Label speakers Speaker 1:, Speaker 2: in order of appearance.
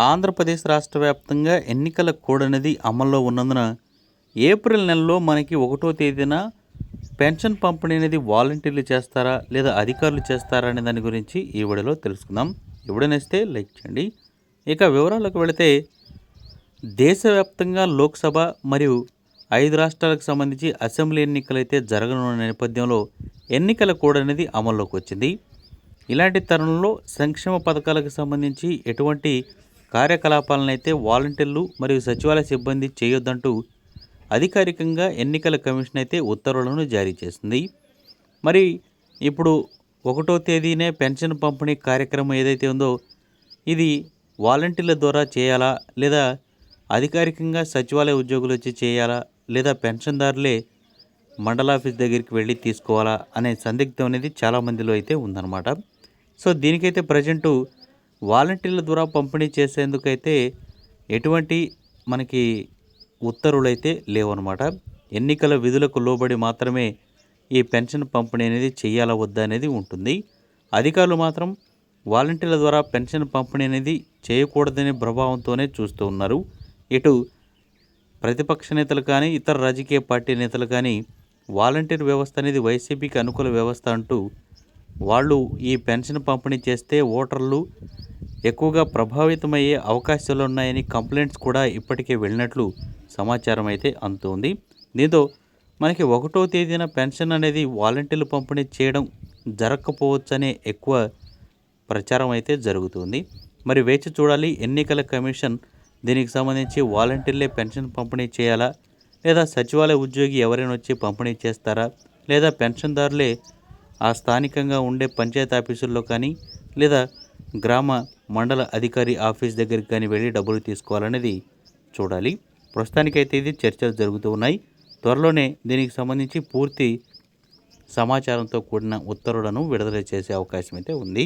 Speaker 1: ఆంధ్రప్రదేశ్ రాష్ట్ర వ్యాప్తంగా ఎన్నికల కోడ్ అనేది అమల్లో ఉన్నందున ఏప్రిల్ నెలలో మనకి 1వ తేదీన పెన్షన్ పంపిణీ అనేది వాలంటీర్లు చేస్తారా లేదా అధికారులు చేస్తారా అనే దాని గురించి ఈ వీడియోలో తెలుసుకుందాం. ఈ వీడియో నచ్చితే లైక్ చేయండి. ఇక వివరాలకు వెళితే దేశవ్యాప్తంగా లోక్సభ మరియు 5 రాష్ట్రాలకు సంబంధించి అసెంబ్లీ ఎన్నికలు అయితే జరగనున్న నేపథ్యంలో ఎన్నికల కోడ్ అనేది అమల్లోకి వచ్చింది. ఇలాంటి తరుణంలో సంక్షేమ పథకాలకు సంబంధించి ఎటువంటి కార్యకలాపాలను అయితే వాలంటీర్లు మరియు సచివాలయ సిబ్బంది చేయొద్దంటూ అధికారికంగా ఎన్నికల కమిషన్ అయితే ఉత్తర్వులను జారీ చేసింది. మరి ఇప్పుడు 1వ తేదీనే పెన్షన్ పంపిణీ కార్యక్రమం ఏదైతే ఉందో ఇది వాలంటీర్ల ద్వారా చేయాలా లేదా అధికారికంగా సచివాలయ ఉద్యోగులు వచ్చి చేయాలా లేదా పెన్షన్దారులే మండలాఫీస్ దగ్గరికి వెళ్ళి తీసుకోవాలా అనే సందిగ్ధం అనేది చాలామందిలో అయితే ఉందన్నమాట. సో దీనికైతే ప్రజెంటు వాలంటీర్ల ద్వారా పంపిణీ చేసేందుకైతే ఎటువంటి మనకి ఉత్తర్వులు అయితే లేవన్నమాట. ఎన్నికల విధులకు లోబడి మాత్రమే ఈ పెన్షన్ పంపిణీ అనేది చేయాలా వద్దా అనేది ఉంటుంది. అధికారులు మాత్రం వాలంటీర్ల ద్వారా పెన్షన్ పంపిణీ అనేది చేయకూడదనే ప్రభావంతోనే చూస్తూ ఉన్నారు. ఇటు ప్రతిపక్ష నేతలు కానీ ఇతర రాజకీయ పార్టీ నేతలు కానీ వాలంటీర్ వ్యవస్థ అనేది వైసీపీకి అనుకూల వ్యవస్థ అంటూ వాళ్ళు ఈ పెన్షన్ పంపిణీ చేస్తే ఓటర్లు ఎక్కువగా ప్రభావితమయ్యే అవకాశాలు ఉన్నాయని కంప్లైంట్స్ కూడా ఇప్పటికే వెళ్ళినట్లు సమాచారం అయితే అందుతుంది. దీంతో మనకి 1వ తేదీన పెన్షన్ అనేది వాలంటీర్లు పంపిణీ చేయడం జరగకపోవచ్చనే ఎక్కువ ప్రచారం అయితే జరుగుతుంది. మరి వేచి చూడాలి. ఎన్నికల కమిషన్ దీనికి సంబంధించి వాలంటీర్లే పెన్షన్ పంపిణీ చేయాలా లేదా సచివాలయ ఉద్యోగి ఎవరైనా వచ్చి పంపిణీ చేస్తారా లేదా పెన్షన్దారులే ఆ స్థానికంగా ఉండే పంచాయతీ ఆఫీసుల్లో కానీ లేదా గ్రామ మండల అధికారి ఆఫీస్ దగ్గరికి కానీ వెళ్ళి డబ్బులు తీసుకోవాలనేది చూడాలి. ప్రస్తుతానికైతే ఇది చర్చలు జరుగుతూ ఉన్నాయి. త్వరలోనే దీనికి సంబంధించి పూర్తి సమాచారంతో కూడిన ఉత్తర్వులను విడుదల చేసే అవకాశం అయితే ఉంది.